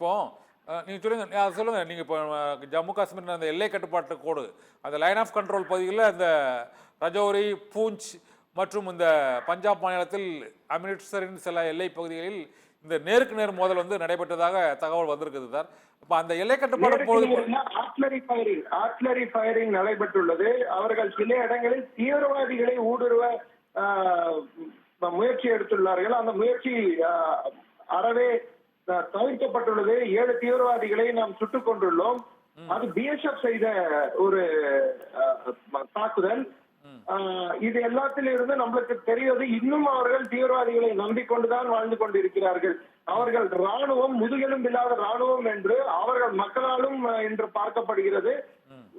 இப்போ நீங்க சொல்லுங்க, அதை சொல்லுங்க. நீங்க இப்போ ஜம்மு காஷ்மீர் அந்த எல்லை கட்டுப்பாட்டு கோடு, அந்த லைன் ஆஃப் கண்ட்ரோல் பகுதிகளில் அந்த ரஜௌரி, பூஞ்ச் மற்றும் இந்த பஞ்சாப் மாநிலத்தில் அமிர்த்சரின் சில எல்லை பகுதிகளில் இந்த நேருக்கு நேர் மோதல் வந்து நடைபெற்றதாக தகவல் வந்திருக்குது சார். இப்போ அந்த எல்லை கட்டுப்பாடு போது ஆர்ட்லரி ஃபயரிங் நடைபெற்றுள்ளது. அவர்கள் சில இடங்களில் தீவிரவாதிகளை ஊடுருவ முயற்சி எடுத்துள்ளார்கள். அந்த முயற்சி அறவே தவிர்க்கப்பட்டுள்ளது. 7 தீவிரவாதிகளை நாம் சுட்டுக் கொண்டுள்ளோம். அது பிஎஸ்எஃப் செய்த ஒரு தாக்குதல். இது எல்லாத்திலிருந்து நம்மளுக்கு தெரிவது, இன்னும் அவர்கள் தீவிரவாதிகளை நம்பிக்கொண்டுதான் வாழ்ந்து கொண்டிருக்கிறார்கள். அவர்கள் ராணுவம் முதுகெலும் இல்லாத ராணுவம் என்று அவர்கள் மக்களாலும் இன்று பார்க்கப்படுகிறது.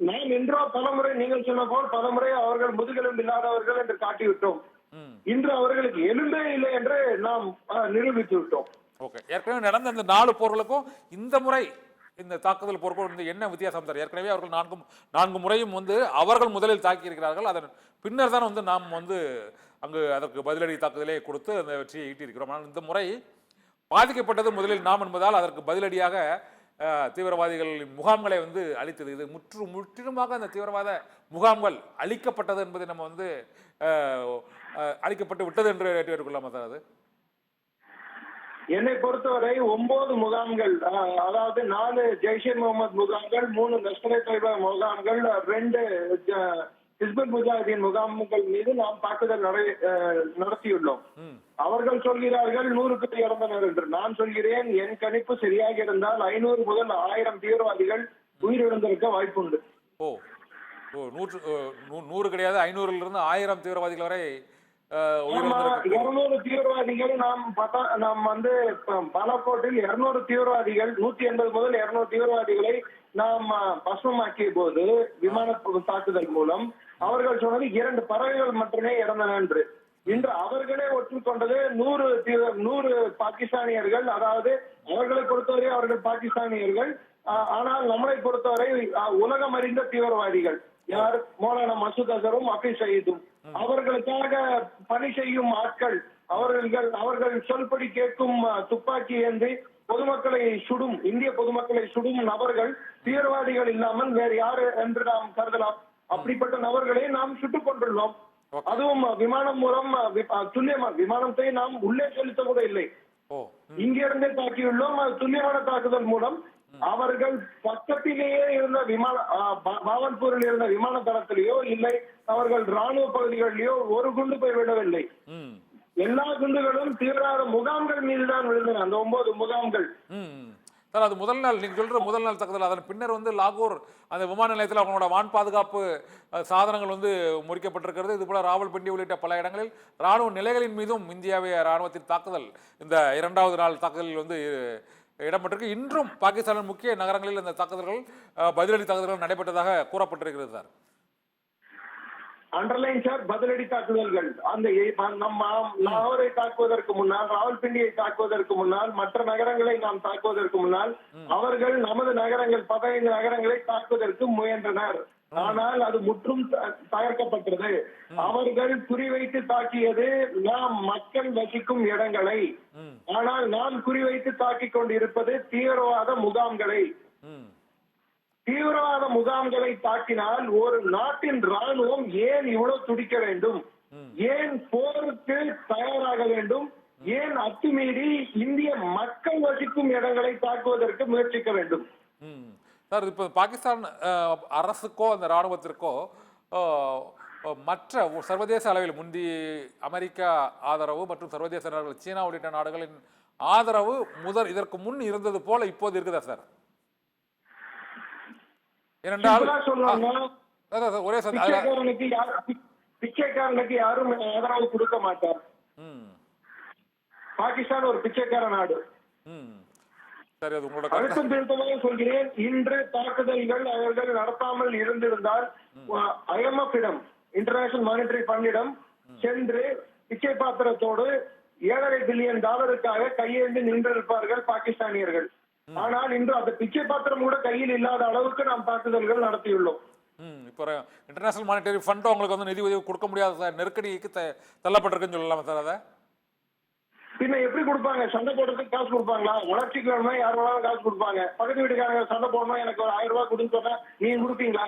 நாம் இன்றோ பலமுறை, நீங்கள் சொன்ன போல் பலமுறை அவர்கள் முதுகெலும் இல்லாதவர்கள் என்று காட்டிவிட்டோம். இன்று அவர்களுக்கு எலும்பே இல்லை என்று நாம் நிரூபித்து விட்டோம். ஓகே, ஏற்கனவே நடந்த இந்த 4 போர்களுக்கும் இந்த முறை இந்த தாக்குதல் போர்கள் வந்து என்ன வித்தியாசம் சார்? ஏற்கனவே அவர்கள் 4 முறையும் வந்து அவர்கள் முதலில் தாக்கி இருக்கிறார்கள். அதன் பின்னர் தான் வந்து நாம் வந்து அங்கு அதற்கு பதிலடி தாக்குதலே கொடுத்து அந்த வெற்றியை ஈட்டியிருக்கிறோம். ஆனால் இந்த முறை பாதிக்கப்பட்டது முதலில் நாம் என்பதால் அதற்கு பதிலடியாக தீவிரவாதிகளின் முகாம்களை வந்து அழித்தது. இது முற்றிலுமாக அந்த தீவிரவாத முகாம்கள் அழிக்கப்பட்டது என்பதை நம்ம வந்து அழிக்கப்பட்டு விட்டது என்று ஏற்றுக்கொள்ளாமா சார்? அது என்னை பொறுத்தவரை 9 முகாம்கள், அதாவது 4 ஜெய்ஷே முகமது முகாம்கள், 3 லஷ்கர் இ தொய்பா முகாம்கள், 2 ஹிஸ்புல் முஜாஹிதீன் முகாம்கள் மீது நாம் தாக்குதல் நடத்தியுள்ளோம். அவர்கள் சொல்கிறார்கள் 100 பேர் இறந்தனர் என்று. நான் சொல்கிறேன், என் கணிப்பு சரியாக இருந்தால் 500 முதல் 1000 தீவிரவாதிகள் உயிரிழந்திருக்க வாய்ப்புண்டு. 100 கிடையாது, 500 1000 தீவிரவாதிகள் வரை 200 தீவிரவாதிகள் நாம் வந்து பாலாக்கோட்டில் 200 தீவிரவாதிகள், 180 முதல் 200 தீவிரவாதிகளை நாம் பசுமாக்கிய போது விமான தாக்குதல் மூலம் அவர்கள் சொன்னது 2 பறவைகள் மட்டுமே இறந்தன என்று. இன்று அவர்களே ஒற்றுக்கொண்டது 100 பாகிஸ்தானியர்கள். அதாவது அவர்களை பொறுத்தவரை அவர்கள் பாகிஸ்தானியர்கள், ஆனால் நம்மளை பொறுத்தவரை உலகம் அறிந்த தீவிரவாதிகள். யார்? மௌலானா மசூத் அசரும் ஹபீஸ் சயீதும். அவர்களுக்காக பணி செய்யும் ஆட்கள். அவர்கள் சொல்படி கேட்கும் துப்பாக்கி ஏந்தி பொதுமக்களை சுடும், இந்திய பொதுமக்களை சுடும் நபர்கள் தீவிரவாதிகள் இல்லாமல் வேறு யாரு என்று நாம் கருதலாம். அப்படிப்பட்ட நபர்களை நாம் சுட்டுக் கொண்டுள்ளோம். அதுவும் விமானம் மூலம் துல்லியமா. விமானத்தை நாம் உள்ளே செலுத்த கூட இல்லை, இங்கிருந்தே தாக்கியுள்ளோம். துல்லியமான தாக்குதல் மூலம் அவர்கள் பக்கத்திலேயே இருந்த பாவன்பூரில் இருந்த விமான தளத்திலேயோ இல்லை அவர்கள் ராணுவ பகுதிகளிலேயோ ஒரு குண்டு போய் விடவில்லை. எல்லா குண்டுகளும் தீவிரவாத முகாம்கள் மீதுதான் விழுந்தன, அந்த 9 முகாம்கள். சார், அது முதல் நாள் நீங்க சொல்ற முதல் நாள் தாக்குதல். அதன் பின்னர் வந்து லாகூர் அந்த விமான நிலையத்தில் அவங்களோட வான் பாதுகாப்பு சாதனங்கள் வந்து முறிக்கப்பட்டிருக்கிறது. இது போல ராவல்பிண்டி உள்ளிட்ட பல இடங்களில் ராணுவ நிலைகளின் மீதும் இந்தியாவிய ராணுவத்தின் தாக்குதல் இந்த 2வது நாள் தாக்குதலில் வந்து இடம்பெற்றிருக்கு. இன்றும் பாகிஸ்தானின் முக்கிய நகரங்களில் இந்த தாக்குதல்கள், பதிலடி தாக்குதல்கள் நடைபெற்றதாக கூறப்பட்டிருக்கிறது சார். அண்டர்லைன் சார், பதிலடி தாக்குதல்கள். அந்த லாகூரை தாக்குவதற்கு முன்னால், ராவல்பிண்டியை தாக்குவதற்கு முன்னால், மற்ற நகரங்களை நாம் தாக்குவதற்கு முன்னால் அவர்கள் நமது நகரங்கள் 15 நகரங்களை தாக்குவதற்கு முயன்றனர். ஆனால் அது முற்றும் தகர்க்கப்பட்டது. அவர்கள் குறிவைத்து தாக்கியது நாம் மக்கள் வசிக்கும் இடங்களை. ஆனால் நாம் குறிவைத்து தாக்கிக் கொண்டிருப்பது தீவிரவாத முகாம்களை. தீவிரவாத முகாம்களை தாக்கினால் ஒரு நாட்டின் ராணுவம் ஏன் இவ்வளவு துடிக்க வேண்டும்? ஏன் போருக்கு தயாராக வேண்டும்? ஏன் அத்துமீறி இந்திய மக்கள் வசிக்கும் இடங்களை தாக்குவதற்கு முயற்சிக்க வேண்டும்? சார், இப்போ பாகிஸ்தான் அரசுக்கோ அந்த இராணுவத்திற்கோ மற்ற சர்வதேச அளவில் முந்தி அமெரிக்கா ஆதரவு மற்றும் சர்வதேச நாடுகள், சீனா உள்ளிட்ட நாடுகளின் ஆதரவு இதற்கு முன் இருந்தது போல இப்போது இருக்குதா சார்? ஏனென்றால் ஒரே பிச்சைக்காரனுக்கு யாரும் ஆதரவு கொடுக்க மாட்டார். பாகிஸ்தான் ஒரு பிச்சைக்கார நாடு. அழுத்தம் திருத்தமாக சொல்கிறேன், இன்று தாக்குதல்கள் அவர்கள் நடத்தாமல் இருந்திருந்தால் IMF இடம், இன்டர்நேஷனல் மானிட்டரி ஃபண்டிடம் சென்று பிச்சை பாத்திரத்தோடு $7.5 பில்லியன் கையேந்தி நின்றிருப்பார்கள் பாகிஸ்தானியர்கள். ஆனால் இன்று அந்த பிச்சை பாத்திரம் கூட கையில் இல்லாத அளவுக்கு நாம் தாக்குதல்கள் நடத்தியுள்ளோம். இப்போ இன்டர்நேஷனல் மானிட்டரி ஃபண்ட் உங்களுக்கு வந்து நிதி உதவி கொடுக்க முடியாத நெருக்கடிக்கு தள்ளப்பட்டிருக்குன்னு சொல்லலாமா சார்? அதை பின்ன எப்படி கொடுப்பாங்க? சண்டை போடுறதுக்கு காசு கொடுப்பாங்களா? உணர்ச்சிக்கு வேணுமா யார் வேணாலும் காசு கொடுப்பாங்க. பக்கத்து வீட்டுக்காரங்க சண்டை போடணும் எனக்கு ஒரு 1000 ரூபாய் கொடுன்னு சொன்னா நீங்க கொடுப்பீங்களா?